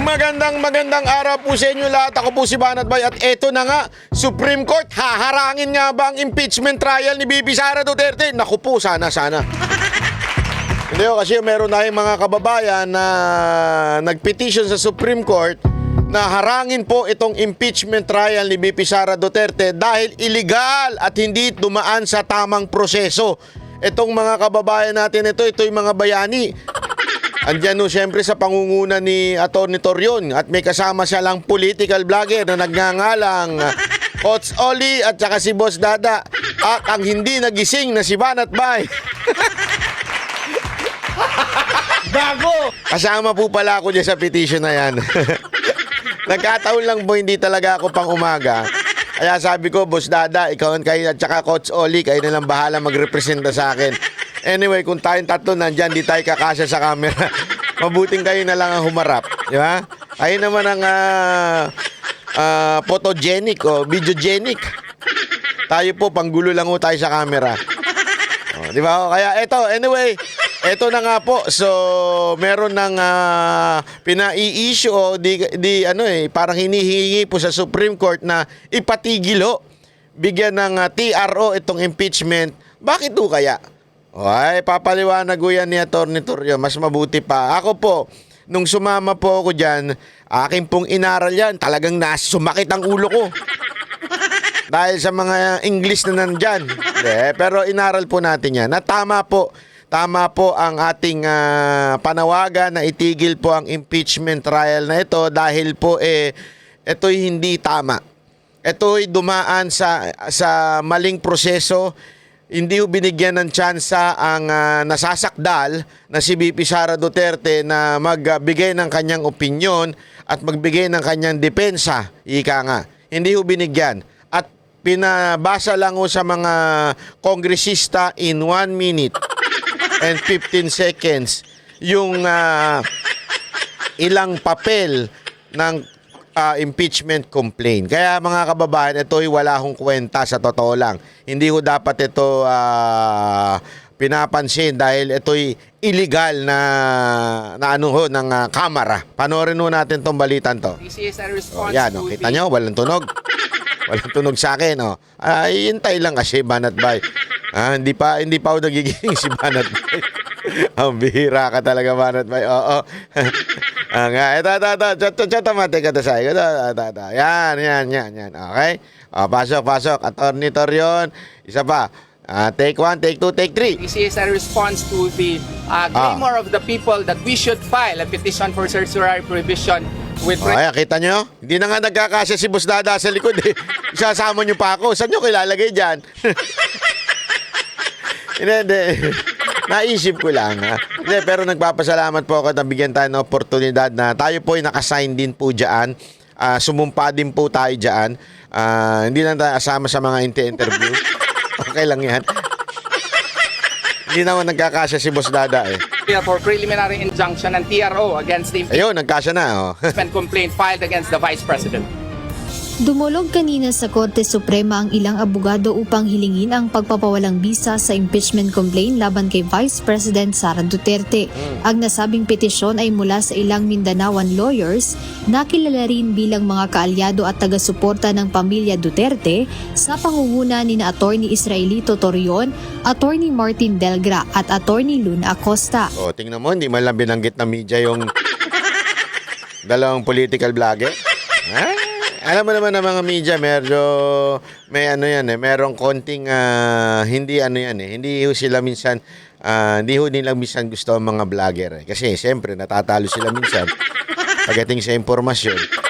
Magandang araw po sa inyo lahat. Ako po si Banat Bay at eto na nga, Supreme Court, haharangin nga ba ang impeachment trial ni Bibi Sara Duterte? Naku po, sana. Hindi ko kasi meron tayong mga kababayan na nagpetition sa Supreme Court na harangin po itong impeachment trial ni Bibi Sara Duterte dahil illegal at hindi dumaan sa tamang proseso. Itong mga kababayan natin ito'y mga bayani. Andiyan no, siyempre sa pangunguna ni Atty. Torion at may kasama siya lang political vlogger na nagngangalang Coach Oli at saka si Boss Dada at ang hindi nagising na si Banat Bay. Gago! Kasama po pala ako dyan sa petition na yan. Nagkataon lang po hindi talaga ako pang umaga. Kaya sabi ko, Boss Dada, ikaw kayo at saka Coach Oli, kayo na lang bahala magrepresenta sa akin. Anyway, kung tayong tatlo nandyan, di tayo kakasya sa camera. Mabuting kayo na lang ang humarap. Di ba? Kayo naman ang photogenic o videogenic. Tayo po, panggulo lang ho tayo sa camera. O, di ba? Kaya eto, anyway, eto na nga po. So, meron ng pinai-issue o parang hinihingi po sa Supreme Court na ipatigil ho. Bigyan ng TRO itong impeachment. Bakit ho kaya? Ay, papaliwanag ko yan ni Atty. Torion. Mas mabuti pa. Ako po, nung sumama po ako dyan, akin pong inaral yan. Talagang sumakit ang ulo ko. Dahil sa mga English na nandyan. Pero inaral po natin yan. Na tama po ang ating panawagan na itigil po ang impeachment trial na ito dahil po ito'y hindi tama. Ito'y dumaan sa maling proseso. Hindi ho binigyan ng tsansa ang nasasakdal na si Bibi Sara Duterte na magbigay ng kanyang opinyon at magbigay ng kanyang depensa. Ika nga. Hindi ho binigyan. At pinabasa lang ho sa mga kongresista in 1 minute and 15 seconds yung ilang papel ng impeachment complaint. Kaya mga kababayan, ito'y wala hong kwenta sa totoo lang. Hindi ho dapat ito pinapansin dahil ito'y illegal na ng kamera. Panoorin ho natin tong balitan to. This is a response Yan, kita nyo, walang tunog. Walang tunog sa akin. Hintay lang kasi, Banat Bay. Hindi pa ako nagiging si Banat Bay. Ang bihira ka talaga, Banat Bay. Oo. Ito, mate ka sa iyo. Yan. Okay? Pasok. Atty. Torion. Isa pa. Take 1, take 2, take 3. This is a response to the clamor of the people that we should file a petition for certiorari prohibition with... Ayan, kita nyo? Hindi na nga nagkakasya si Boss Dada sa likod. Isasama nyo pa ako. Saan nyo kilalagay dyan? Hindi. Naisip ko lang. Hindi, pero nagpapasalamat po ako na bigyan tayo ng oportunidad na tayo po ay nakasign din po dyan. Sumumpa din po tayo dyan. Hindi lang tayo asama sa mga interview. Okay lang yan. Hindi naman nagkakasya si Boss Dada For preliminary injunction and TRO against the Ayun, nagkasya na. impeachment complaint filed against the Vice President. Dumulog kanina sa Korte Suprema ang ilang abogado upang hilingin ang pagpapawalang bisa sa impeachment complaint laban kay Vice President Sara Duterte. Ang nasabing petisyon ay mula sa ilang Mindanaoan lawyers na kilala rin bilang mga kaalyado at taga-suporta ng pamilya Duterte sa pangunguna ni Atty. Israelito Torion, Atty. Martin Delgra at Atty. Luna Acosta. Tingnan mo, hindi man lang binanggit na media yung dalawang political vlogger. Alam mo naman ng mga media, medyo may merong konting hindi hindi ho sila minsan hindi ho nila minsan gusto ang mga vlogger kasi siyempre natatalo sila minsan pagdating sa impormasyon.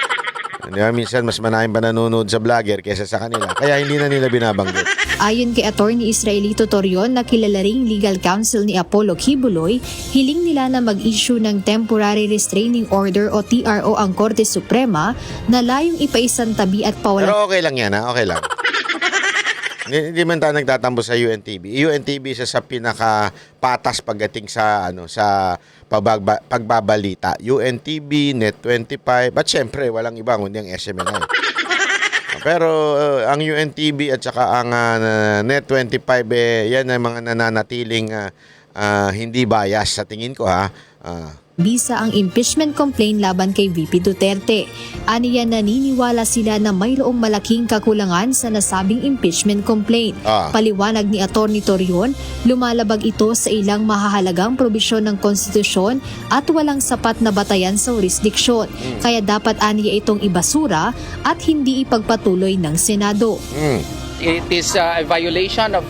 Di ba, minsan mas maraming pa nanonood sa vlogger kaysa sa kanila. Kaya hindi na nila binabanggit. Ayon kay Atty. Israelito Torion na kilala ring legal counsel ni Apollo Kibuloy, hiling nila na mag-issue ng Temporary Restraining Order o TRO ang Korte Suprema na layong ipaisantabi at pawalan. Pero okay lang yan, okay lang. Hindi man tayo nagtatampo sa UNTV. UNTV isa sa pinakapatas pagdating sa sa pagbabalita. UNTV, Net25, at syempre walang iba kundi ang SMNI. Pero ang UNTV at saka ang Net25 yan ay mga nananatiling hindi bias sa tingin ko bisa ang impeachment complaint laban kay VP Duterte. Aniya naniniwala sila na mayroong malaking kakulangan sa nasabing impeachment complaint. Paliwanag ni Atty. Torion, lumalabag ito sa ilang mahahalagang probisyon ng konstitusyon at walang sapat na batayan sa jurisdiksyon. Kaya dapat aniya itong ibasura at hindi ipagpatuloy ng Senado. It is a violation of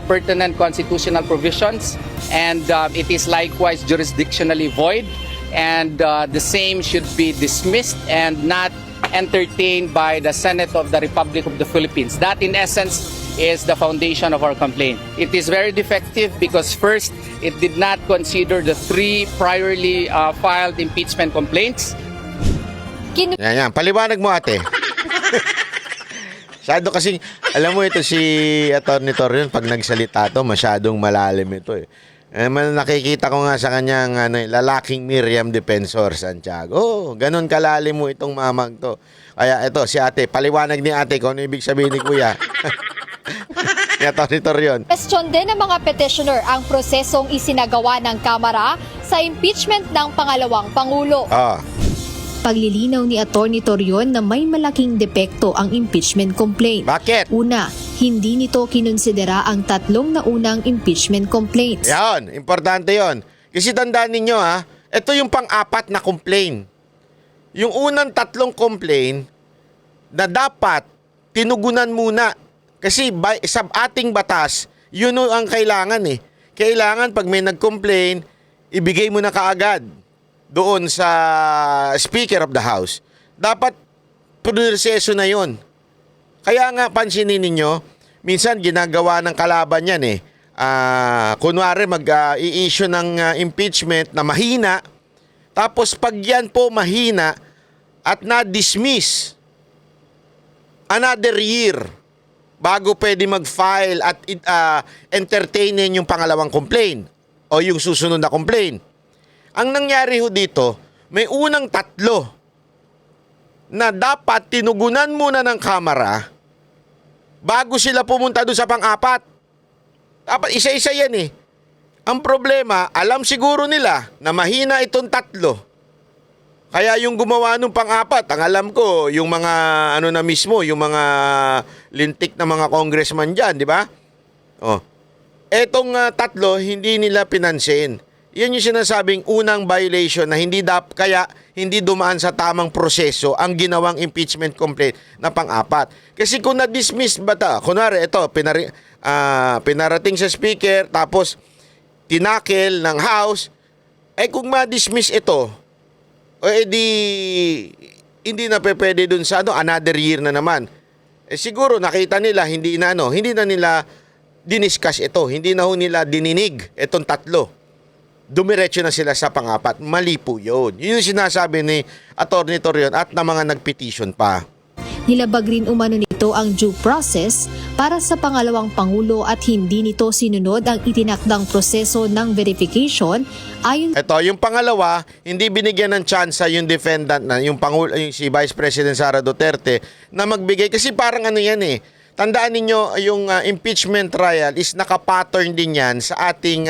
pertinent constitutional provisions, and it is likewise jurisdictionally void, and the same should be dismissed and not entertained by the Senate of the Republic of the Philippines. That in essence is the foundation of our complaint. It is very defective because first, it did not consider the 3 priorly filed impeachment complaints. Yan. Paliwanag mo, ate. Masyado kasing, alam mo ito si Atty. Torion, pag nagsalita to, masyadong malalim ito eh. Nakikita ko nga sa kanyang lalaking Miriam Defensor Santiago. Ganun kalalim mo itong mamang to. Kaya ito, si ate, paliwanag ni ate kung ano ibig sabihin ni kuya. Ni Atty. Torion. Question din ng mga petitioner ang prosesong isinagawa ng Kamara sa impeachment ng pangalawang Pangulo. Paglilinaw ni Atty. Torion na may malaking depekto ang impeachment complaint. Bakit? Una, hindi nito kinonsidera ang 3 naunang impeachment complaints. Yan, importante yon. Kasi tandaan ninyo ito yung pang-4 na complaint. Yung unang 3 complaint na dapat tinugunan muna. Kasi sa ating batas, yun ang kailangan eh. Kailangan pag may nag-complain, ibigay mo na kaagad doon sa Speaker of the House. Dapat proseso na yon. Kaya nga pansinin ninyo, minsan ginagawa ng kalaban yan eh. Kunwari mag-i-issue ng impeachment na mahina, tapos pag yan po mahina at na-dismiss, another year bago pwede mag-file at entertainin yung pangalawang complaint o yung susunod na complaint. Ang nangyari ho dito, may unang 3 na dapat tinugunan muna ng Kamara bago sila pumunta doon sa pang-4. Dapat isa-isa yan eh. Ang problema, alam siguro nila na mahina itong 3. Kaya yung gumawa nung pang-4, ang alam ko, yung mga na mismo, yung mga lintik na mga congressman dyan, di ba? Etong 3, hindi nila pinansin. Yan yung sinasabing unang violation na kaya hindi dumaan sa tamang proseso ang ginawang impeachment complaint na pang-4. Kasi kung na-dismiss ba kunwari ito, pinarating sa speaker, tapos tinakel ng House, kung ma-dismiss ito, hindi na pwede dun sa another year na naman. Siguro nakita nila, hindi na nila diniscuss ito, hindi na nila dininig itong 3. Dumiretso na sila sa pang-4. Mali po yun. Yun yung sinasabi ni Atty. Torion at na mga nag-petition pa. Nilabag rin umano nito ang due process para sa pangalawang Pangulo at hindi nito sinunod ang itinakdang proseso ng verification ayon. Ito, yung pangalawa, hindi binigyan ng tsansa yung defendant na yung si Vice President Sara Duterte na magbigay. Kasi parang yan eh. Tandaan ninyo, yung impeachment trial is nakapattern din yan sa ating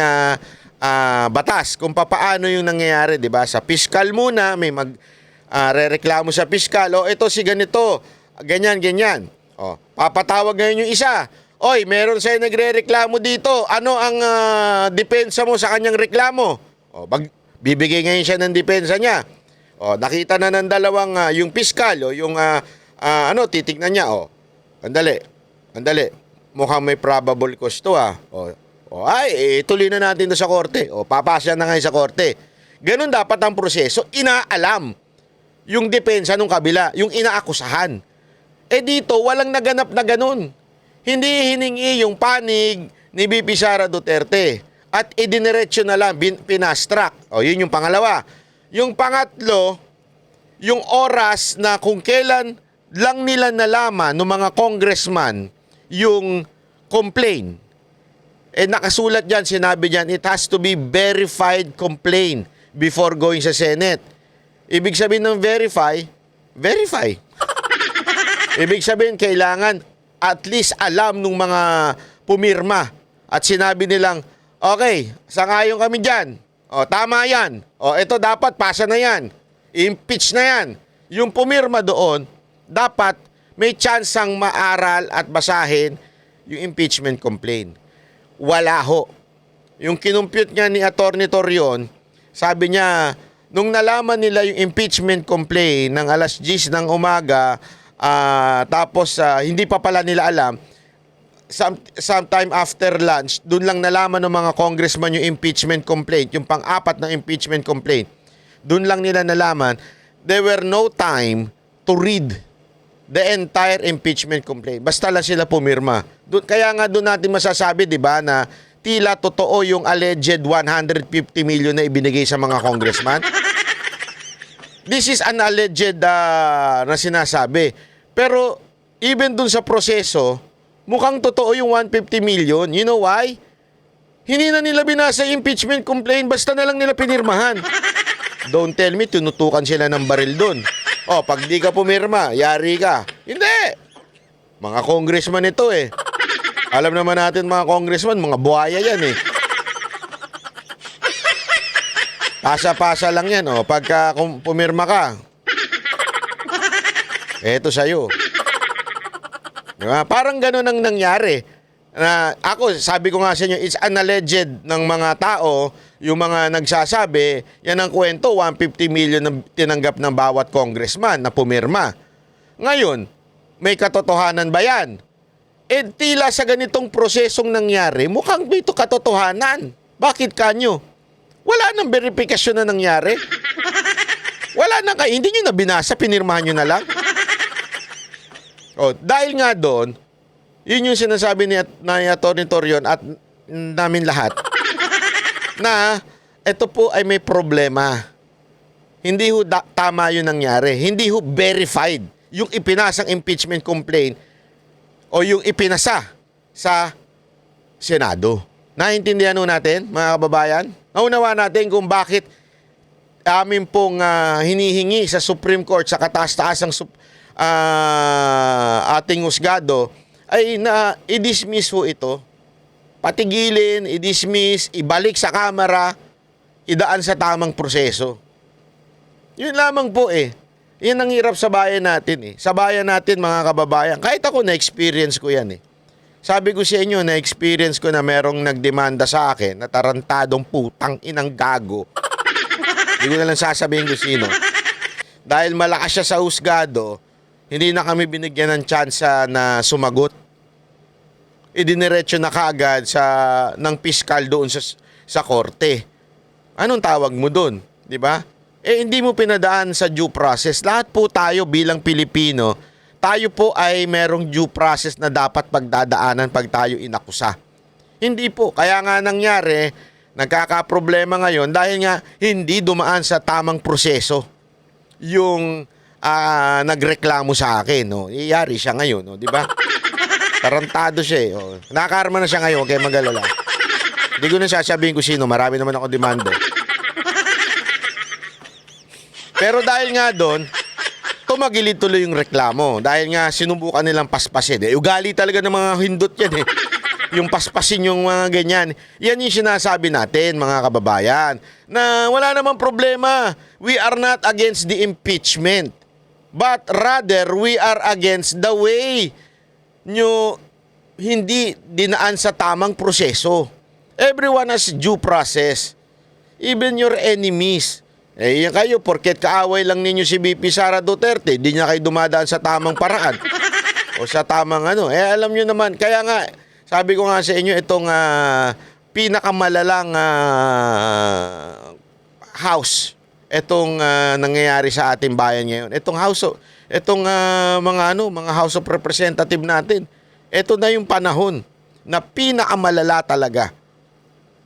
batas kung paano yung nangyayari, di ba? Sa piskal muna, may rereklamo sa piskal. Ito si ganito, ganyan. Papatawag ngayon yung isa. Oy, meron sa'yo nagrereklamo dito. Ano ang depensa mo sa kanyang reklamo? Bibigay ngayon siya ng depensa niya. Nakita na ng dalawang yung piskal yung titignan niya. Andali. Mukhang may probable cause to tuloy na natin to sa korte. Papasya na ngayon sa korte. Ganun dapat ang proseso. Inaalam yung depensa ng kabila, yung inaakusahan. Dito, walang naganap na ganun. Hindi hiningi yung panig ni VP Sara Duterte. At idiniretso na lang, pinastrak. Yun yung pangalawa. Yung pangatlo, yung oras na kung kailan lang nila nalaman ng mga congressman yung complaint. Nakasulat dyan, sinabi dyan, it has to be verified complaint before going sa Senate. Ibig sabihin ng verify. Ibig sabihin, kailangan at least alam ng mga pumirma. At sinabi nilang, okay, sangayon kami dyan. O, tama yan. O, ito dapat, pasa na yan. Impeach na yan. Yung pumirma doon, dapat may tsansang maaral at basahin yung impeachment complaint. Wala ho. Yung kinumpute nga ni Atty. Torion, sabi niya, nung nalaman nila yung impeachment complaint ng alas 10 ng umaga, tapos hindi pa pala nila alam, sometime after lunch, doon lang nalaman ng mga congressman yung impeachment complaint, yung pang-apat na impeachment complaint. Doon lang nila nalaman, there were no time to read the entire impeachment complaint. Basta lang sila pumirma. Kaya nga doon natin masasabi, di ba, na tila totoo yung alleged 150 million na ibinigay sa mga congressman. This is an alleged na sinasabi. Pero even dun sa proseso, mukhang totoo yung 150 million. You know why? Hindi na nila binasa yung impeachment complaint, basta na lang nila pinirmahan. Don't tell me, tinutukan sila ng baril dun. O, pag di ka pumirma, yari ka. Hindi! Mga congressman ito eh. Alam naman natin mga congressman, mga buhaya yan eh. Pasa-pasa lang yan, oh. Pagka pumirma ka, eto sa'yo. Diba? Parang gano'n ang nangyari. Ako, sabi ko nga sa inyo, it's an alleged ng mga tao, yung mga nagsasabi, yan ang kwento, 150 million na tinanggap ng bawat congressman na pumirma. Ngayon, may katotohanan ba yan? Tila sa ganitong prosesong nangyari, mukhang may ito katotohanan. Bakit kanyo? Wala nang verifikasyon na nangyari. Wala nang hindi nyo na binasa, pinirmahan nyo na lang. Dahil nga doon, yun yung sinasabi ni Atty. Torion at namin lahat, na ito po ay may problema. Hindi ho tama yung nangyari. Hindi ho verified yung ipinasang impeachment complaint o yung ipinasa sa Senado. Naintindihan ho natin, mga kababayan? Naunawa natin kung bakit amin pong hinihingi sa Supreme Court, sa kataas-taasang ating husgado, ay na i-dismiss ho ito. Patigilin, i-dismiss, ibalik sa Kamara, idaan sa tamang proseso. Yun lamang po eh. Yan ang hirap sa bayan natin eh. Sa bayan natin mga kababayan, kahit ako na-experience ko yan eh. Sabi ko sa inyo, na-experience ko na merong nagdemanda sa akin na tarantadong putang inang gago. Hindi ko na lang sasabihin ko sino. Dahil malakas siya sa husgado, hindi na kami binigyan ng tsansa na sumagot. Idiniretso na kaagad ng piskal doon sa korte. Anong tawag mo doon? Di ba? Hindi mo pinadaan sa due process. Lahat po tayo bilang Pilipino, tayo po ay merong due process na dapat pagdadaanan pag tayo inakusa. Hindi po. Kaya nga nangyari, nagkakaproblema ngayon dahil nga hindi dumaan sa tamang proseso yung nagreklamo sa akin. No? Iyari siya ngayon, no? Di ba? Tarantado siya eh. Oh. Nakakarma na siya ngayon, kaya mag-alala. Hindi ko na sasabihin ko sino, marami naman ako demanda. Pero dahil nga doon, tumagilid tuloy yung reklamo. Dahil nga sinubukan nilang paspasin. Ugali talaga ng mga hindot yan eh. Yung paspasin yung mga ganyan. Yan yung sinasabi natin, mga kababayan, na wala namang problema. We are not against the impeachment. But rather, we are against the way nyo hindi dinaan sa tamang proseso. Everyone has due process. Even your enemies. Yan kayo, porket kaaway lang ninyo si VP Sara Duterte, di niya kayo dumadaan sa tamang paraan. O sa tamang alam nyo naman. Kaya nga, sabi ko nga sa inyo, itong pinakamalalang house, itong nangyayari sa ating bayan ngayon. Itong mga House of Representative natin. Ito na yung panahon na pinakamalala talaga.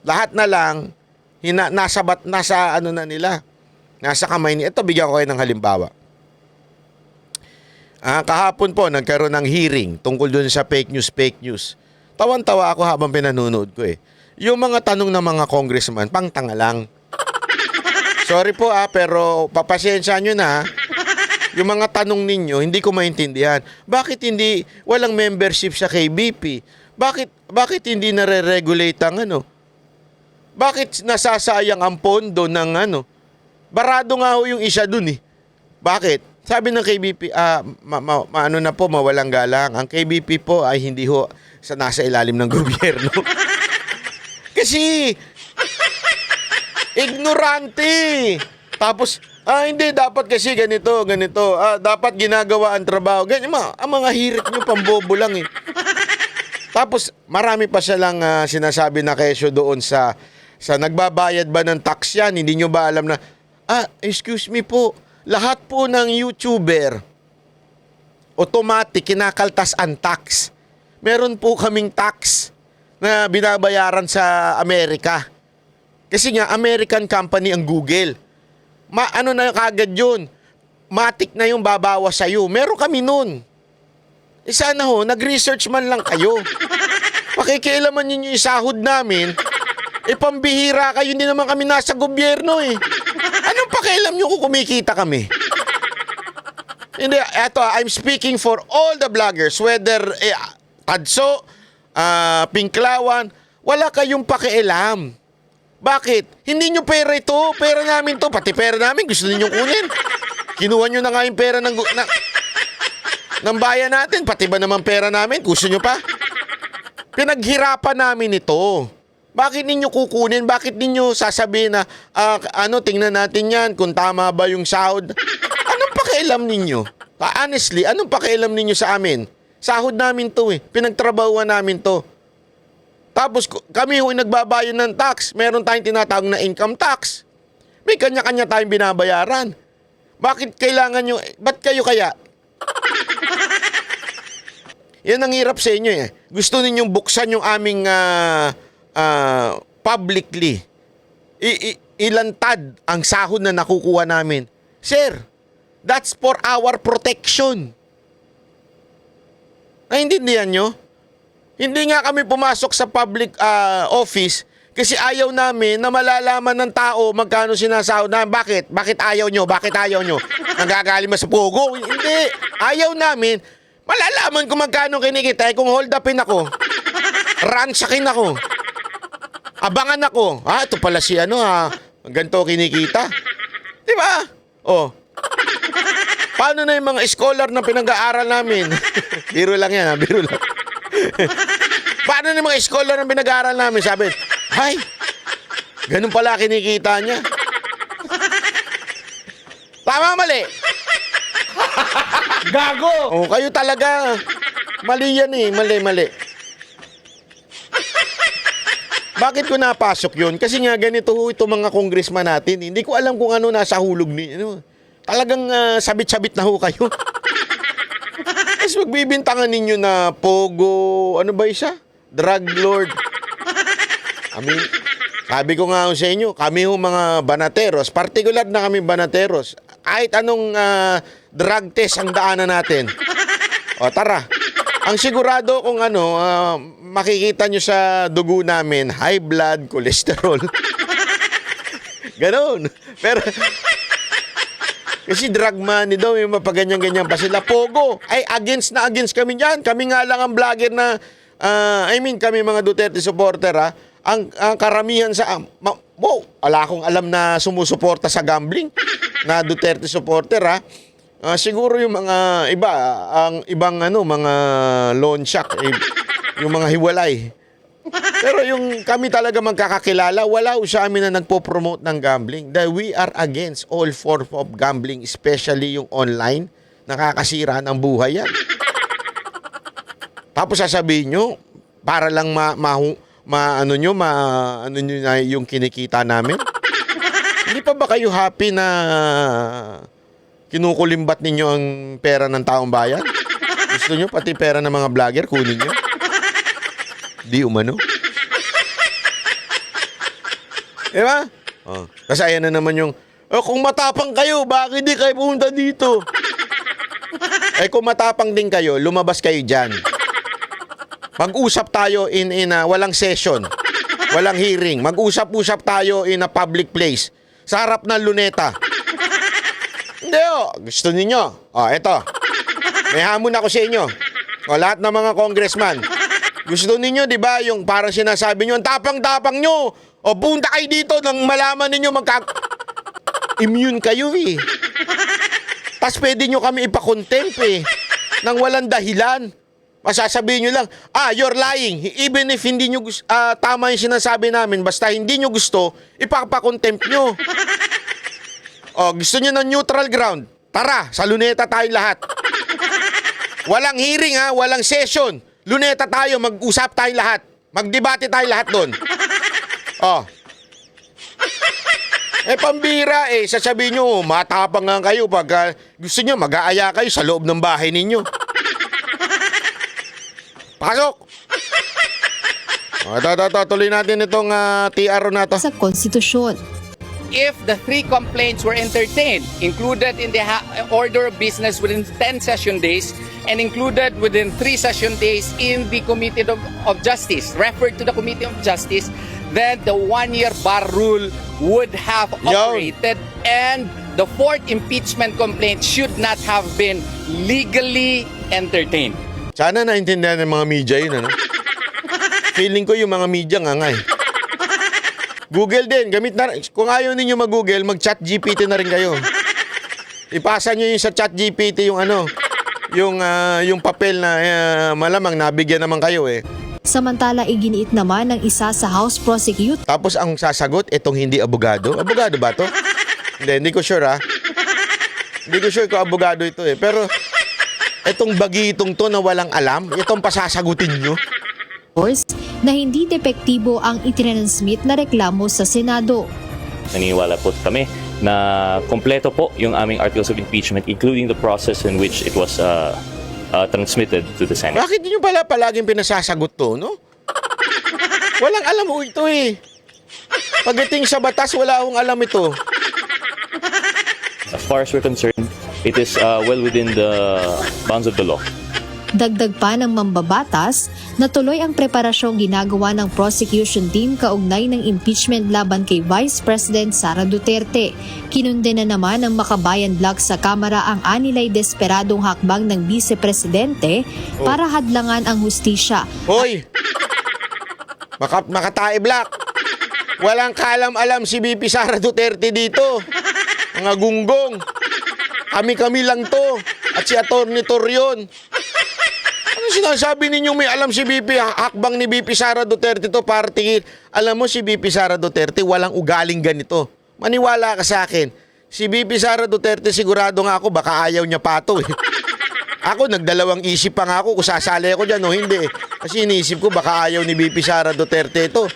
Lahat na lang nasa kamay ni. Ito, bigyan ko kayo ng halimbawa. Kahapon po nagkaroon ng hearing tungkol dun sa fake news. Tawan-tawa ako habang pinanonood ko eh. Yung mga tanong ng mga congressman, pangtanga lang. Sorry po pero papasensya nyo na. Yung mga tanong ninyo, hindi ko maintindihan. Bakit hindi walang membership sa KBP? Bakit hindi nare-regulate ang Bakit nasasayang ang pondo ng ano? Barado nga ho yung isa dun eh. Bakit? Sabi ng KBP, ano na po, mawalang galang. Ang KBP po ay hindi ho nasa ilalim ng gobyerno. Kasi, ignorante. Tapos, hindi, dapat kasi ganito. Dapat ginagawa ang trabaho. Ganyan, ang mga hirit nyo, pambobo lang eh. Tapos, marami pa silang sinasabi na kesyo doon sa nagbabayad ba ng tax yan? Hindi nyo ba alam na, excuse me po, lahat po ng YouTuber, automatic, kinakaltas ang tax. Meron po kaming tax na binabayaran sa Amerika. Kasi nga, American company ang Google. Ano na kagad yun? Matik na yung babawas sa'yo. Meron kami nun. Sana ho, nag-research man lang kayo. Pakikialaman ninyo yung sahod namin, pambihira kayo, hindi naman kami nasa gobyerno eh. Anong pakialam nyo kung kumikita kami? Hindi, eto, I'm speaking for all the vloggers, whether Tadso, Pinklawan, wala kayong pakialam. Bakit? Hindi nyo pera ito, pera namin to, pati pera namin gusto ninyong kunin. Kinuha nyo na nga yung pera ng bayan natin, pati ba naman pera namin, gusto nyo pa? Pinaghirapan namin ito. Bakit ninyo kukunin? Bakit ninyo sasabihin na, tingnan natin yan, kung tama ba yung sahod? Anong pakialam ninyo? Honestly, anong pakialam ninyo sa amin? Sahod namin to eh. Pinagtrabahuan namin to. Tapos kami yung nagbabayad ng tax. Meron tayong tinatawag na income tax. May kanya-kanya tayong binabayaran. Bakit kailangan nyo? Ba't kayo kaya? Yan ang hirap sa inyo eh. Gusto ninyong buksan yung aming publicly. Ilantad ang sahod na nakukuha namin. Sir, that's for our protection. Naintindihan nyo? Hindi nga kami pumasok sa public office kasi ayaw namin na malalaman ng tao magkano sinasahod namin. Bakit? Bakit ayaw nyo? Bakit ayaw nyo? Nagagaling ba sa pogo? Hindi. Ayaw namin. Malalaman kung magkano kinikita. Kung hold upin ako, ransakin ako, abangan ako. Ito pala si ganito kinikita. Diba? Paano na yung mga scholar na pinag-aaral namin? Biro lang yan, biro lang. Paano na yung mga scholar na pinag-aaral namin? Sabi, ganun pala kinikita niya. Tama, mali? Gago! Kayo talaga. Mali yan eh, mali. Bakit ko napasok yun? Kasi nga ganito ito mga congressman natin. Hindi ko alam kung ano nasa hulog ni. Talagang sabit-sabit na ho kayo. Tapos magbibintangan ninyo na pogo, ano ba isa? Drug lord. Sabi ko nga sa inyo, kami ho mga banateros, particular na kami banateros, kahit anong drug test ang daanan natin. Tara. Ang sigurado kung makikita nyo sa dugo namin, high blood, cholesterol. Ganon. Pero, kasi drug money daw, yung mapaganyan-ganyan pa sila. Pogo, against kami dyan. Kami nga lang ang vlogger na, kami mga Duterte supporter, ang karamihan sa, wala akong alam na sumusuporta sa gambling, na Duterte supporter, siguro yung mga iba, ang ibang mga loan shark, yung mga hiwalay. Pero yung kami talaga magkakakilala, wala sa amin na nagpo-promote ng gambling. Dahil we are against all form of gambling, especially yung online. Nakakasira ng buhay yan. Tapos sasabihin nyo, para lang yung kinikita namin. Hindi pa ba kayo happy na kinukulimbat ninyo ang pera ng taong bayan? Gusto nyo pati pera ng mga vlogger, kunin nyo? Di umano. Diba? Kasi ayan na naman yung, kung matapang kayo, bakit di kayo pumunta dito? Kung matapang din kayo, lumabas kayo dyan. Mag-usap tayo in walang session, walang hearing. Mag-usap-usap tayo in a public place. Sa harap ng luneta. Hindi gusto ninyo. Eto. May hamon ako sa inyo. Lahat ng mga congressman. Gusto ninyo, di ba, yung parang sinasabi nyo, ang tapang-tapang nyo. O punta kayo dito nang malaman ninyo immune kayo eh. Tapos pwede nyo kami ipakontempt eh. Nang walang dahilan. Masasabihin nyo lang, you're lying. Even if hindi nyo tama yung sinasabi namin, basta hindi nyo gusto, ipapakontempt nyo. O, gusto nyo ng neutral ground? Tara, sa Luneta tayong lahat. Walang hearing walang session. Luneta tayo, mag-usap tayong lahat. Magdebate tayong lahat doon. O. Pambira sasabihin nyo, matapang nga kayo pag gusto nyo, mag-aaya kayo sa loob ng bahay ninyo. Pasok! Tuloy natin itong TR na to. Sa konstitusyon. If the 3 complaints were entertained, included in the order of business within 10 session days, and included within 3 session days in the Committee of Justice, referred to the Committee of Justice, then the 1-year bar rule would have operated, and the 4th impeachment complaint should not have been legally entertained. Sana naintindihan ng mga media yun, ano? Feeling ko yung mga media nga eh. Google din, gamit na. Kung ayaw ninyo mag-Google, mag-chat GPT na rin kayo. Ipasa nyo yung sa chat GPT yung yung papel na malamang nabigyan naman kayo eh. Samantala, iginiit naman ng isa sa House Prosecutor Tapos ang sasagot, itong hindi abogado. Abogado ba to? Hindi ko sure Hindi ko sure kung abogado ito eh. Pero itong bagitong to na walang alam, itong pasasagutin nyo. na hindi depektibo ang itinransmit na reklamo sa Senado. Naniniwala po kami na kompleto po yung aming articles of impeachment, including the process in which it was transmitted to the Senate. Bakit nyo pala palaging pinasasagot to, no? Walang alam mo ito eh. Pagdating sa batas, wala akong alam ito. As far as we're concerned, it is well within the bounds of the law. Dagdag pa ng mambabatas na tuloy ang preparasyong ginagawa ng prosecution team kaugnay ng impeachment laban kay Vice President Sara Duterte. Kinundena naman ng Makabayan Bloc sa Kamara ang anilay desperadong hakbang ng Vice Presidente para hadlangan ang hustisya. Hoy! Makatae Black! Walang kaalam-alam si VP Sara Duterte dito. Mga gunggong. Kami-kami lang to. At si Atty. Torion. Ano sinasabi ninyong may alam si VP? Hakbang ni VP Sara Duterte to para tingin. Alam mo si VP Sara Duterte, walang ugaling ganito. Maniwala ka sa akin. Si VP Sara Duterte, sigurado nga ako, baka ayaw niya pa to eh. Ako, nagdalawang isip pa nga ako kung sasali ako dyan o hindi. Kasi iniisip ko, baka ayaw ni VP Sara Duterte ito.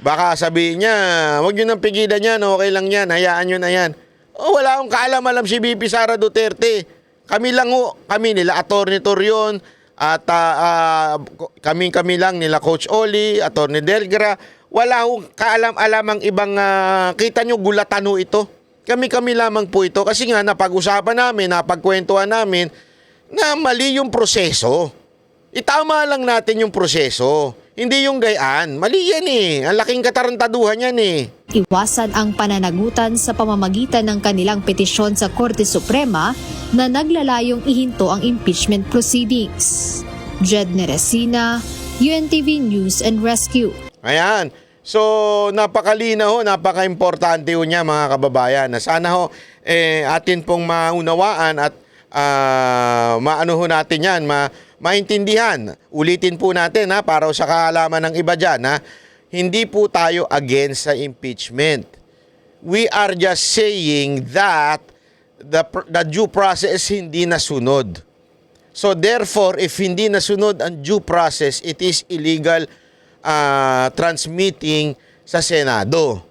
Baka sabihin niya, huwag niyo nang pigilan yan, okay lang yan, hayaan niyo na yan. Wala akong kaalam-alam si VP Sara Duterte. Kami lang kami nila Atty. Torion, at kami lang nila Coach Oli, Atty. Delgra. Wala akong kaalam-alam ang ibang, kita nyo, gulatano ito. Kami lamang po ito. Kasi nga, napag-usapan namin, napagkwentuhan namin, na mali yung proseso. Itama lang natin yung proseso. Hindi yung gayaan. Mali yan eh. Ang laking katarantaduhan yan eh. Iwasan ang pananagutan sa pamamagitan ng kanilang petisyon sa Korte Suprema na naglalayong ihinto ang impeachment proceedings. Jed Neresina, UNTV News and Rescue. Ayan. So, napakalinaw, napaka-importante ho niya mga kababayan. Na sana ho, atin pong maunawaan at maano ho natin yan, maintindihan. Ulitin po natin para sa kaalaman ng iba dyan, hindi po tayo against sa impeachment. We are just saying that the due process hindi nasunod. So therefore, if hindi nasunod ang due process, it is illegal transmitting sa Senado.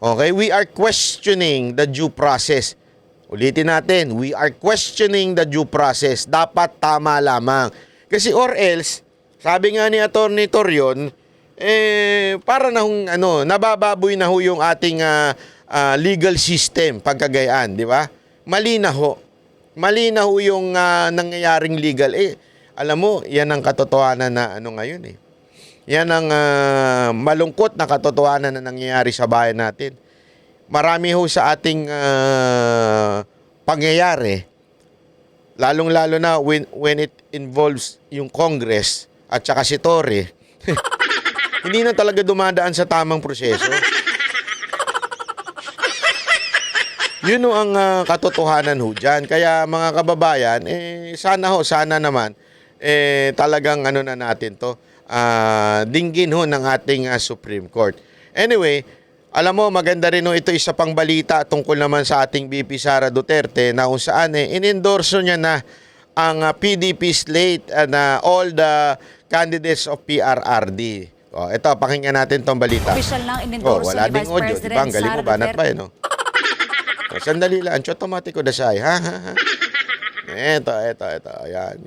Okay? We are questioning the due process. Ulitin natin, we are questioning the due process. Dapat tama lamang. Kasi or else, sabi nga ni Atty. Torion, para na nabababoy na ho yung ating legal system pagkagayaan, di ba? Mali na ho. Mali na ho yung nangyayaring legal. Alam mo, yan ang katotohanan na ngayon eh. Yan ang malungkot na katotohanan na nangyayari sa bayan natin. Marami ho sa ating pangyayari, lalong-lalo na when it involves yung Congress at saka si Tory. hindi na talaga dumadaan sa tamang proseso. Yun ho ang katotohanan ho dyan. Kaya mga kababayan, sana naman, talagang ano na natin to, dinggin ho ng ating Supreme Court. Anyway, alam mo, maganda rin ho ito, isa pang balita tungkol naman sa ating VP Sara Duterte na kung saan inendorso niya na ang PDP slate na all the candidates of PRRD. Ito, pakinggan natin tong balita. Official lang inendorso wala ni ding Vice audio, President diba? Ang galing mo, Sara banat Duterte. pa no? Sandali lang, automatic ko dasay. Ha? Ito. Ayan.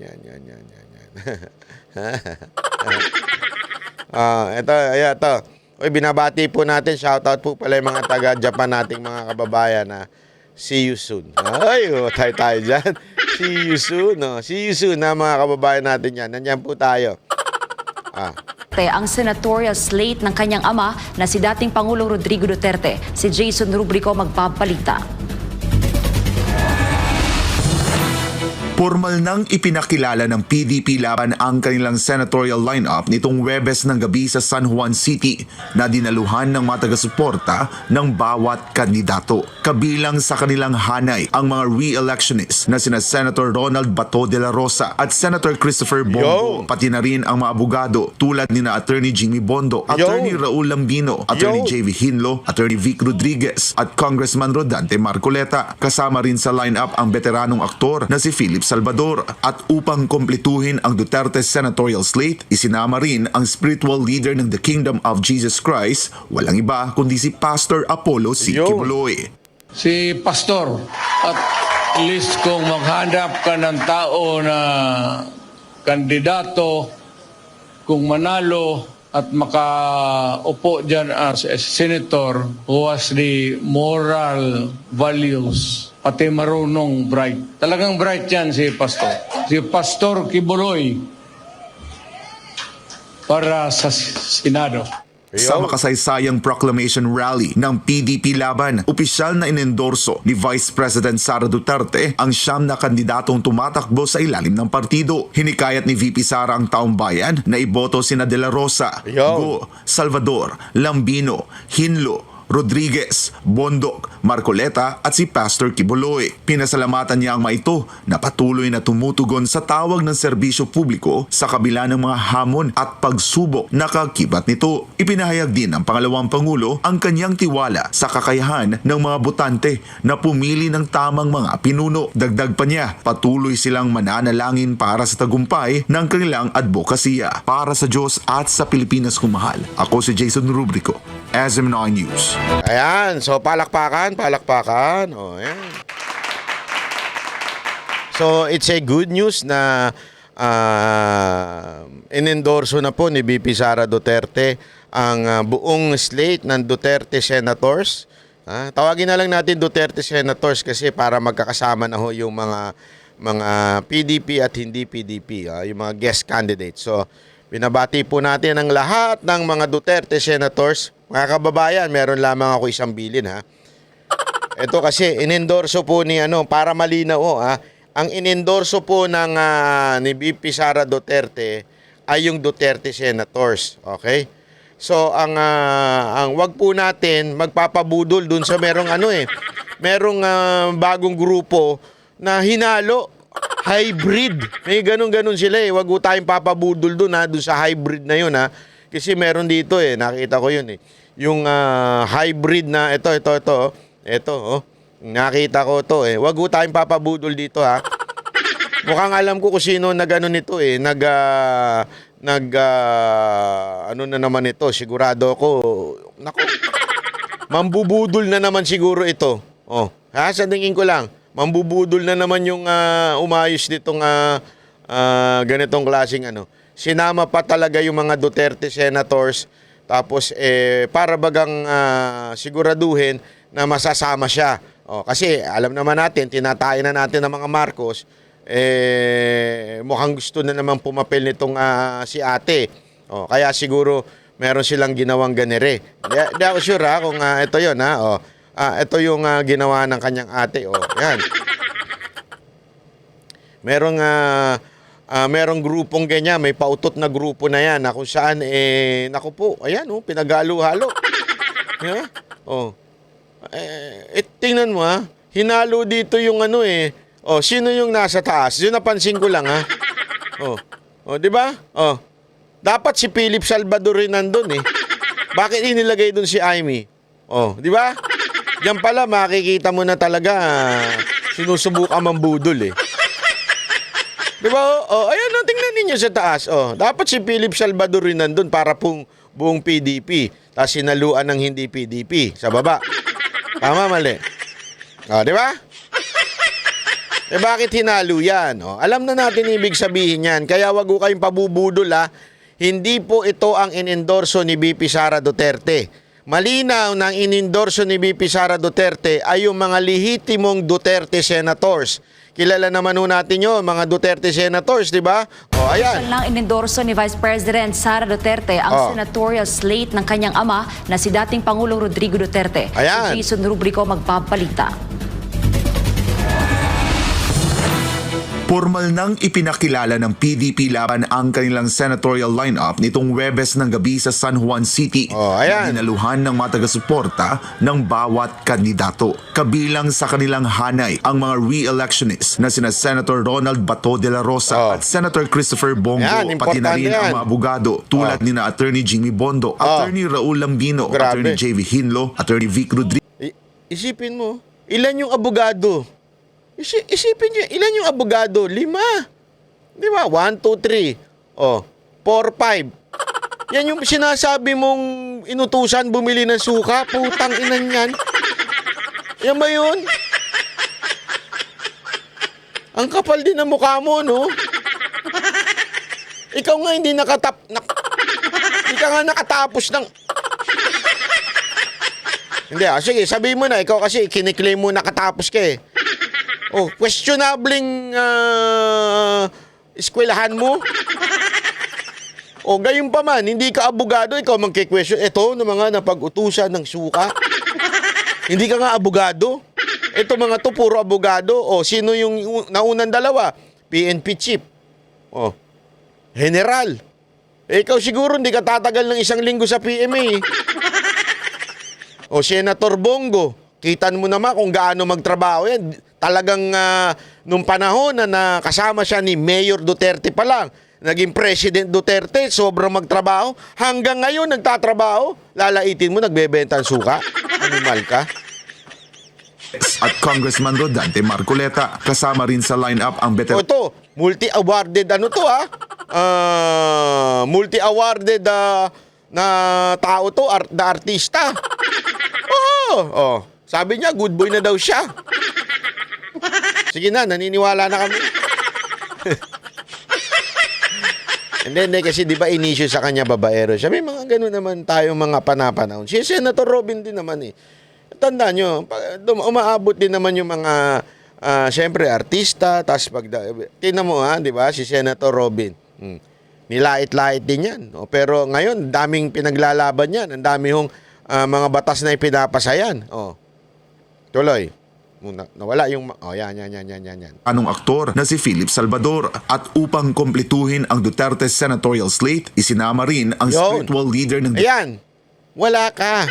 Ito. Uy, binabati po natin. Shoutout po pala yung mga taga-Japan nating mga kababayan na see you soon. Ay, tayo dyan. See you soon. No? See you soon na mga kababayan natin yan. Nandyan po tayo. Ang senatorial slate ng kanyang ama na si dating Pangulong Rodrigo Duterte. Si Jason Rubrico magpapalita. Formal nang ipinakilala ng PDP laban ang kanilang senatorial lineup nitong Huwebes ng gabi sa San Juan City na dinaluhan ng mga taga-suporta ng bawat kandidato. Kabilang sa kanilang hanay ang mga re-electionists na sina Senator Ronald Bato de la Rosa at Senator Christopher Bongo, pati na rin ang mga abogado tulad ni na Attorney Jimmy Bondo, Attorney Raul Lambino, Attorney J.V. Hinlo, Attorney Vic Rodriguez at Congressman Rodante Marcoleta. Kasama rin sa lineup ang veteranong aktor na si Philip Salvador. At upang kompletuhin ang Duterte senatorial slate, isinama rin ang spiritual leader ng The Kingdom of Jesus Christ, walang iba kundi si Pastor Apollo C. Kibuloy. Si Pastor, at least kung maghanap ka ng tao na kandidato, kung manalo at makaupo dyan as a senator who has the moral values, pati marunong bright. Talagang bright yan si Pastor. Si Pastor Kibuloy para sa Senado. Sa makasaysayang proclamation rally ng PDP laban, opisyal na inendorso ni Vice President Sara Duterte ang 9 na kandidatong tumatakbo sa ilalim ng partido. Hinikayat ni VP Sara ang taong bayan na iboto sina De La Rosa, Go, Salvador, Lambino, Hinlo, Rodriguez, Bondok, Marcoleta at si Pastor Kibuloy. Pinasalamatan niya ang mga ito na patuloy na tumutugon sa tawag ng serbisyo publiko sa kabila ng mga hamon at pagsubok na kakibat nito. Ipinahayag din ng pangalawang Pangulo ang kanyang tiwala sa kakayahan ng mga botante na pumili ng tamang mga pinuno. Dagdag pa niya, patuloy silang mananalangin para sa tagumpay ng kanilang advokasya. Para sa Diyos at sa Pilipinas kung mahal, ako si Jason Rubrico, SM9 News. Ayan, so palakpakan. Ayan. So it's a good news na inendorso na po ni VP Sara Duterte ang buong slate ng Duterte Senators. Tawagin na lang natin Duterte Senators kasi para magkakasama na ho yung mga PDP at hindi PDP, yung mga guest candidates. So binabati po natin ang lahat ng mga Duterte Senators. Mga kababayan, meron lamang ako isang bilin ha. Ito kasi inendorso po ni para malinaw ang inendorso po ng ni VP Sara Duterte ay yung Duterte Senators, okay? So ang wag po natin magpapabudol dun sa merong merong bagong grupo na hinalo hybrid. May ganun sila Wag po tayong papabudol dun dun sa hybrid na yun Kasi meron dito nakita ko yun Yung hybrid na ito. Nakita ko to Wag po tayong papabudol dito Mukhang alam ko kung sino na gano'n nito ano na naman ito, sigurado ako. Nako. Mambubudol na naman siguro ito. Sa tingin ko lang, mambubudol na naman yung umayos nitong ganitong klaseng Sinama pa talaga yung mga Duterte Senators tapos para bagang siguraduhin na masasama siya. Kasi alam naman natin, tinatayo na natin ng mga Marcos, mukhang gusto na naman pumapel nitong si ate. Kaya siguro meron silang ginawang ganere. Di ako sure kung ito yun ito yung ginawa ng kanyang ate. Yan. Merong merong grupong ganyan, may pautot na grupo na yan na kung saan, naku po, ayan, pinagalo-halo. Yeah? Oh. Tingnan mo, ha? Hinalo dito yung sino yung nasa taas? Yun napansin ko lang, ha? Di ba? Dapat si Philip Salvador rin nandun, eh. Bakit inilagay dun si Amy? Di ba? Diyan pala makikita mo na talaga sinusubukan mambudol, eh. Di ba? Ayan, tingnan ninyo sa taas. Dapat si Philip Salvador rin nandun para buong PDP. Tapos sinaluan ng hindi PDP sa baba. Tama, mali. Di ba? Bakit hinalo yan? Alam na natin ibig sabihin yan. Kaya wag ko kayong pabubudol, ha. Hindi po ito ang inendorso ni VP Sara Duterte. Malinaw na ang inendorso ni VP Sara Duterte ay yung mga lehitimong Duterte senators. Kilala naman natin yun, mga Duterte senators, di ba? Ayan. Lang inendorso ni Vice President Sara Duterte ang senatorial slate ng kanyang ama na si dating Pangulong Rodrigo Duterte. Ayan. Si Jason Rubrico magpapalita. Formal nang ipinakilala ng PDP laban ang kanilang senatorial lineup nitong Huwebes ng gabi sa San Juan City ayan. na dinaluhan ng mga taga-suporta ng bawat kandidato. Kabilang sa kanilang hanay ang mga re-electionists na sina Senator Ronald Bato de la Rosa at Senator Christopher Bongo, Yan, pati na rin importante yan. ang mga abogado tulad ni na Attorney Jimmy Bondo, Attorney Raul Lambino, Grabe. Attorney J.V. Hinlo, Attorney Vic Rodriguez. Isipin mo, ilan yung abogado? Isipin nyo, ilan yung abogado? 5. Di ba? 1, 2, 3. 4, 5. Yan yung sinasabi mong inutusan bumili ng suka. Putang inan yan. Yan ba yun? Ang kapal din ng mukha mo, no? Ikaw nga hindi hindi ka nga nakatapos ng... Hindi, sige, sabihin mo na. Ikaw kasi kiniklaim mo nakatapos ka, eh. Questionabling eskwelahan mo. Gayon pa man, hindi ka abogado, ikaw magki-question. Ito, mga napag-utusan ng suka. Hindi ka nga abogado. Ito mga to, puro abogado. Sino yung naunang dalawa? PNP chief. General. Ikaw siguro hindi ka tatagal ng 1 linggo sa PMA. Senator Bongo. Kitan mo naman kung gaano magtrabaho yan. Talagang nung panahon na kasama siya ni Mayor Duterte pa lang, naging President Duterte, sobrang magtrabaho. Hanggang ngayon nagtatrabaho, lalaitin mo, nagbebenta ng suka. Animal ka. At Congressman Rodante Marcoleta. Kasama rin sa lineup ang veteran. Ito, multi-awarded multi-awarded na tao to, na artista. Sabi niya, good boy na daw siya. Sige na, naniniwala na kami. Hindi, kasi di ba inisyu sa kanya babaero siya. May mga gano'n naman tayong mga panapanahon. Si Senator Robin din naman, eh. Tandaan nyo, umaabot din naman yung mga, siyempre, artista. Tapos tingnan mo, di ba, si Senator Robin. Nilait-lait din yan. Pero ngayon, daming pinaglalaban yan. Ang dami hong mga batas na ipinapasayan. Tuloy. Nawala yung... yan. Anong aktor na si Philip Salvador. At upang kompletuhin ang Duterte senatorial slate, isinama rin ang spiritual leader ng... Ayan. Wala ka.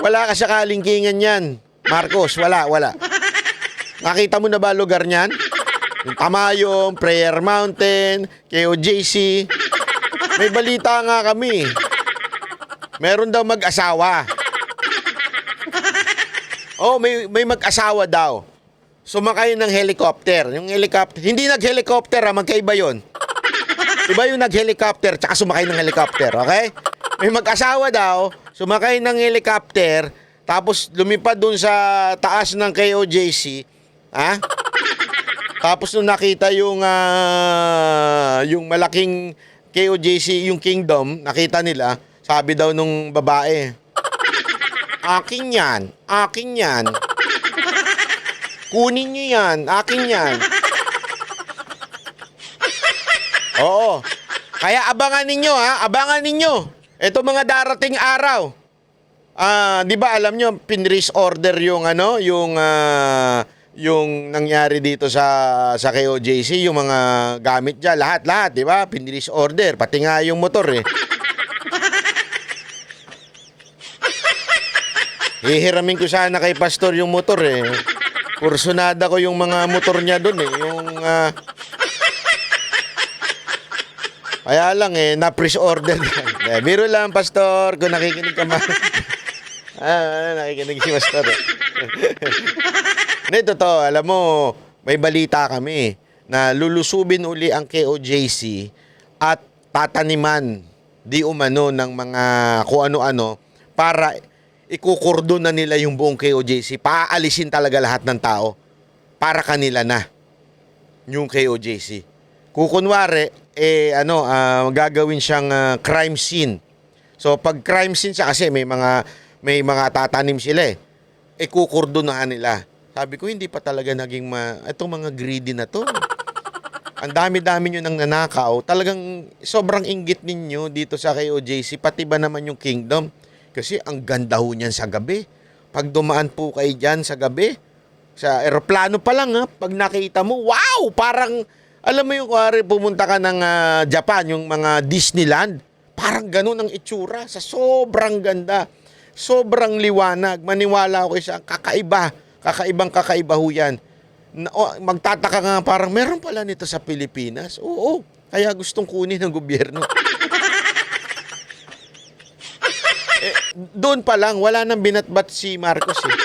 Wala ka sa kalingkingan yan. Marcos, wala. Nakita mo na ba lugar niyan? Yung Tamayong, Prayer Mountain, KOJC. May balita nga kami. Meron daw mag-asawa. May mag-asawa daw. Sumakay ng helicopter. Yung helicopter, hindi nag-helicopter, magkaiba yun. Iba yung nag-helicopter tsaka sumakay ng helicopter, okay? May mag-asawa daw, sumakay ng helicopter, tapos lumipad dun sa taas ng KOJC, Tapos nung nakita yung malaking KOJC, yung Kingdom, nakita nila, sabi daw nung babae, akin yan. Kunin niyo yan, akin yan. Oo. Kaya abangan ninyo. Ito mga darating araw. 'Di ba alam nyo, pinris order yung yung nangyari dito sa KOJC, yung mga gamit diyan, lahat, 'di ba? Pinilis order, pati nga yung motor eh. Hihiramin ko sana kay Pastor yung motor eh. Kursunada ko yung mga motor niya doon eh, yung kaya lang eh, na-press order yan. Biro lang, Pastor, kung nakikinig ka man. Nakikinig si Pastor eh. Hindi, totoo. Alam mo, may balita kami na lulusubin uli ang KOJC at tataniman di umano ng mga kung ano-ano para ikukurdon na nila yung buong KOJC. Paalisin talaga lahat ng tao para kanila na yung KOJC. Kukunwari, gagawin siyang crime scene. So, pag crime scene siya, kasi may mga tatanim sila eh. Kukurdonahan nila. Sabi ko, hindi pa talaga naging itong mga greedy na to. Ang dami-dami nyo nang nanakaw. Talagang sobrang inggit ninyo dito sa KOJC, pati ba naman yung Kingdom. Kasi ang ganda ho niyan sa gabi. Pag dumaan po kayo dyan sa gabi, sa eroplano pa lang pag nakita mo, wow! Parang, alam mo yung kuwari, pumunta ka ng Japan, yung mga Disneyland. Parang ganun ang itsura. Sa sobrang ganda. Sobrang liwanag. Maniwala ako isa, kakaiba. Kakaibang-kakaiba ho yan. Magtataka nga parang meron pala nito sa Pilipinas. Oo, kaya gustong kunin ng gobyerno. Doon pa lang, wala nang binatbat si Marcos eh.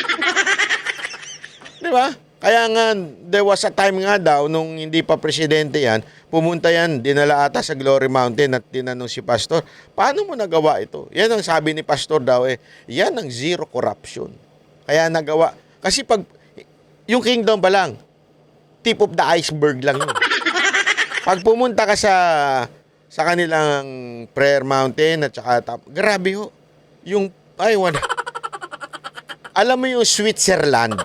Di ba? Kaya nga, there was a time nga daw, nung hindi pa presidente yan, pumunta yan, dinala ata sa Glory Mountain at tinanong si Pastor, paano mo nagawa ito? Yan ang sabi ni Pastor daw yan ang zero corruption. Kaya nagawa. Kasi pag, yung Kingdom pa lang, tip of the iceberg lang yun. Pag pumunta ka sa kanilang prayer mountain at saka, grabe ho. Alam mo yung Switzerland.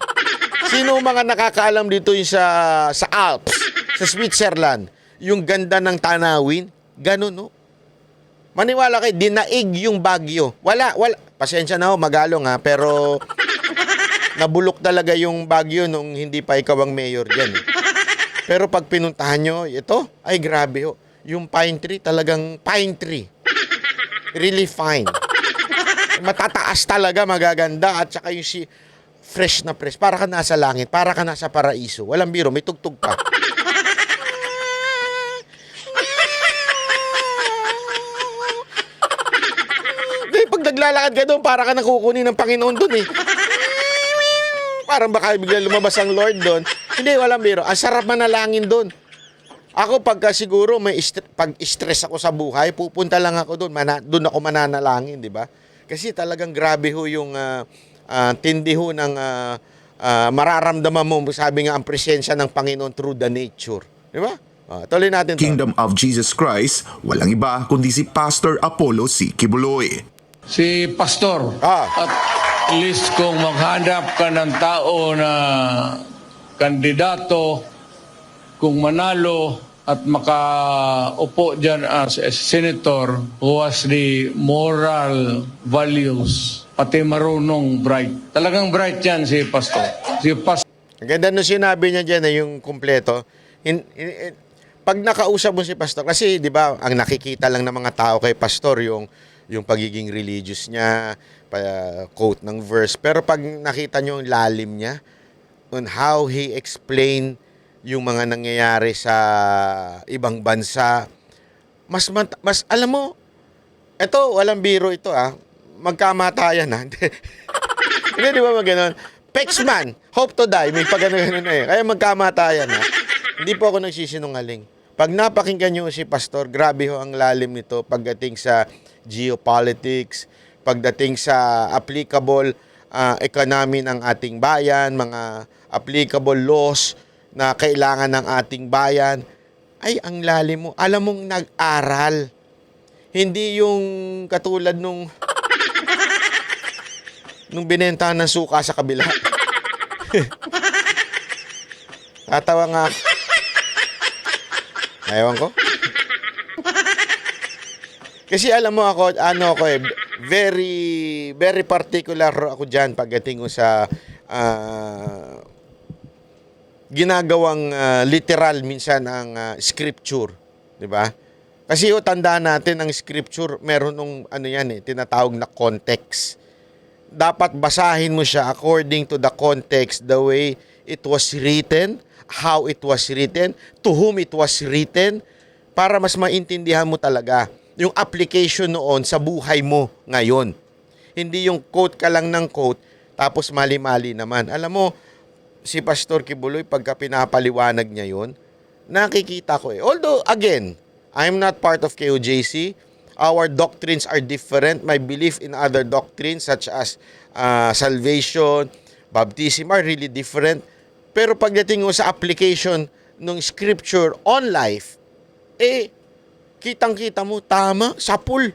Sino mga nakakaalam dito yung sa Alps, sa Switzerland, yung ganda ng tanawin, ganun no. Maniwala kayo, dinaig yung Baguio. Wala. Pasensya na ho, Magalong pero nabulok talaga yung Baguio nung hindi pa ikaw ang mayor diyan. Pero pag pinuntahan nyo, ito, ay grabe ho. Yung pine tree, talagang pine tree. Really fine. Matataas talaga, magaganda. At saka yung fresh na fresh. Para ka nasa langit, para ka nasa paraiso. Walang biro, may tugtog pa. Pag naglalakad ka doon, para ka nakukunin ng Panginoon doon eh. Parang baka bigla lumabas ang Lord doon. Hindi, walang biro. Ang sarap manalangin doon. Ako pagka siguro pag stress ako sa buhay, pupunta lang ako doon. Doon ako mananalangin, di ba? Kasi talagang grabe ho yung tindi ho ng mararamdaman mo, sabi nga, ang presensya ng Panginoon through the nature. Di ba? Tuloy natin to. Kingdom of Jesus Christ, walang iba kundi si Pastor Apollo C. Kibuloy. Si Pastor. At least kung maghanap ka ng tao na kandidato, kung manalo at makaupo dyan as a senator who has the moral values, pati marunong bright. Talagang bright yan si Pastor. Ang ganda nung sinabi niya dyan yung kumpleto. Pag nakausap mo si Pastor, kasi di ba, ang nakikita lang ng mga tao kay Pastor yung pagiging religious niya, quote ng verse. Pero pag nakita nyo yung lalim niya, on how he explained yung mga nangyayari sa ibang bansa, mas alam mo, ito, walang biro ito magkamatayan Hindi, di ba maganon? Pexman, hope to die, may pag-ano-ganon Kaya magkamatayan Hindi po ako nagsisinungaling. Pag napakinggan nyo si Pastor, grabe ho ang lalim nito pagdating sa geopolitics, pagdating sa applicable economy ng ating bayan, mga applicable laws na kailangan ng ating bayan. Ay, ang lalim mo. Alam mong nag-aral. Hindi yung katulad nung binenta ng suka sa kabila. Tatawa nga. Ayawan ko. Kasi alam mo ako, very, very particular ako dyan pagdating ko sa ginagawang literal minsan ang scripture, 'di ba? Kasi tandaan natin ang scripture, meron ng tinatawag na context. Dapat basahin mo siya according to the context, the way it was written, how it was written, to whom it was written, para mas maintindihan mo talaga yung application noon sa buhay mo ngayon. Hindi yung quote ka lang ng quote, tapos mali-mali naman. Alam mo, si Pastor Kibuloy, pagka pinapaliwanag niya yun, nakikita ko Although, again, I'm not part of KOJC. Our doctrines are different. My belief in other doctrines such as salvation, baptism are really different. Pero pagdating mo sa application ng scripture on life, kitang-kita mo, tama, sapul.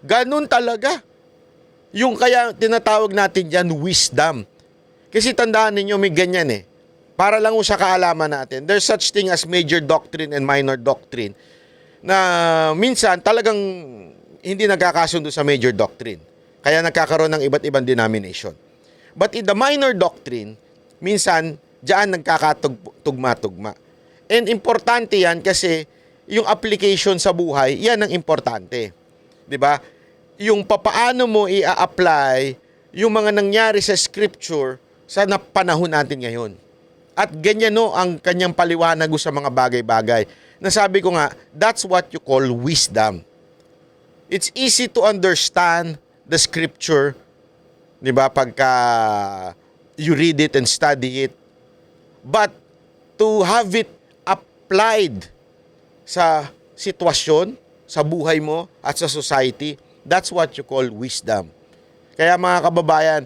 Ganun talaga. Yung kaya tinatawag natin dyan, wisdom. Kasi tandaan ninyo, may ganyan Para lang sa kaalaman natin, there's such thing as major doctrine and minor doctrine na minsan talagang hindi nagkakasundo sa major doctrine. Kaya nagkakaroon ng iba't ibang denomination. But in the minor doctrine, minsan diyan nagkakatugma-tugma. And importante yan kasi yung application sa buhay, yan ang importante. 'Di ba? Yung papaano mo i-apply yung mga nangyari sa scripture sa panahon natin ngayon. At ganyan ang kanyang paliwanag sa mga bagay-bagay. Nasabi ko nga, that's what you call wisdom. It's easy to understand the scripture, 'di ba? Pagka you read it and study it. But to have it applied sa sitwasyon, sa buhay mo at sa society, that's what you call wisdom. Kaya mga kababayan,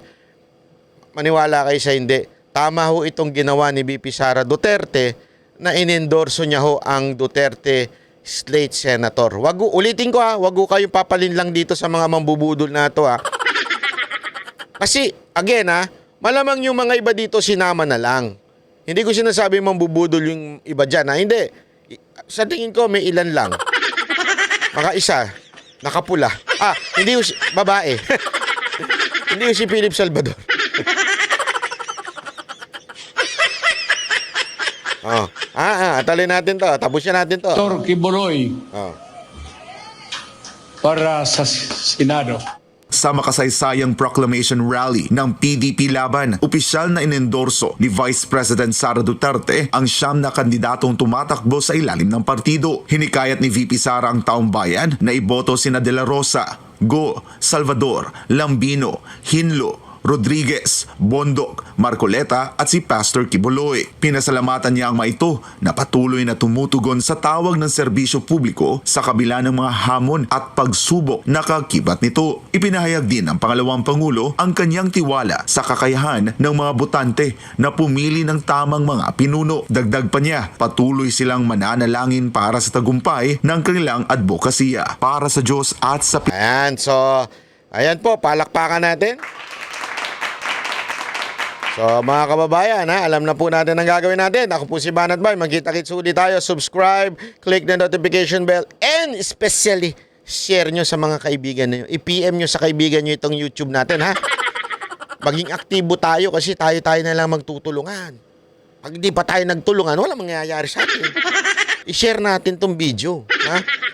maniwala kayo sa hindi, tama ho itong ginawa ni VP Sara Duterte na inendorso niya ang Duterte Slate Senator. Ulitin ko wag kayong papalin lang dito sa mga mambubudol na ito Kasi, again malamang yung mga iba dito sinama na lang. Hindi ko sinasabi mambubudol yung iba dyan Hindi. Sa tingin ko may ilan lang. Maka isa, nakapula. Hindi babae. Hindi si Philip Salvador. Atalin natin to. Tapusin natin to. Pastor Kibuloy para sa Senado. Sa makasaysayang proclamation rally ng PDP Laban, opisyal na inendorso ni Vice President Sara Duterte ang 9 na kandidatong tumatakbo sa ilalim ng partido. Hinikayat ni VP Sara ang taong bayan na iboto sina De La Rosa, Go, Salvador, Lambino, Hinlo, Rodriguez, Bondok, Marcoleta at si Pastor Kibuloy. Pinasalamatan niya ang mga ito na patuloy na tumutugon sa tawag ng serbisyo publiko sa kabila ng mga hamon at pagsubok na kakibat nito. Ipinahayag din ng pangalawang Pangulo ang kanyang tiwala sa kakayahan ng mga botante na pumili ng tamang mga pinuno. Dagdag pa niya, patuloy silang mananalangin para sa tagumpay ng kanilang advokasya para sa Diyos at sa Ayan po, palakpakan natin. So mga kababayan, alam na po natin ang gagawin natin. Ako po si Banat Bay. Magkita-kits ulit tayo. Subscribe, click the notification bell, and especially share nyo sa mga kaibigan nyo. I-PM nyo sa kaibigan nyo itong YouTube natin, Maging aktibo tayo kasi tayo na lang magtutulungan. Pag hindi pa tayo nagtulungan, wala mangyayari sa atin. I-share natin tong video,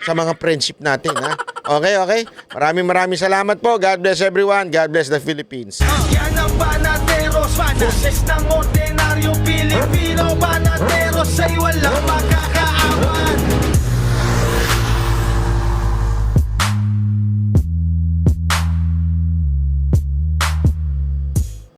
sa mga friendship natin, Okay? Maraming salamat po. God bless everyone. God bless the Philippines. Yan ang Banateros, boses ng ordinaryong Pilipino. Banateros ay walang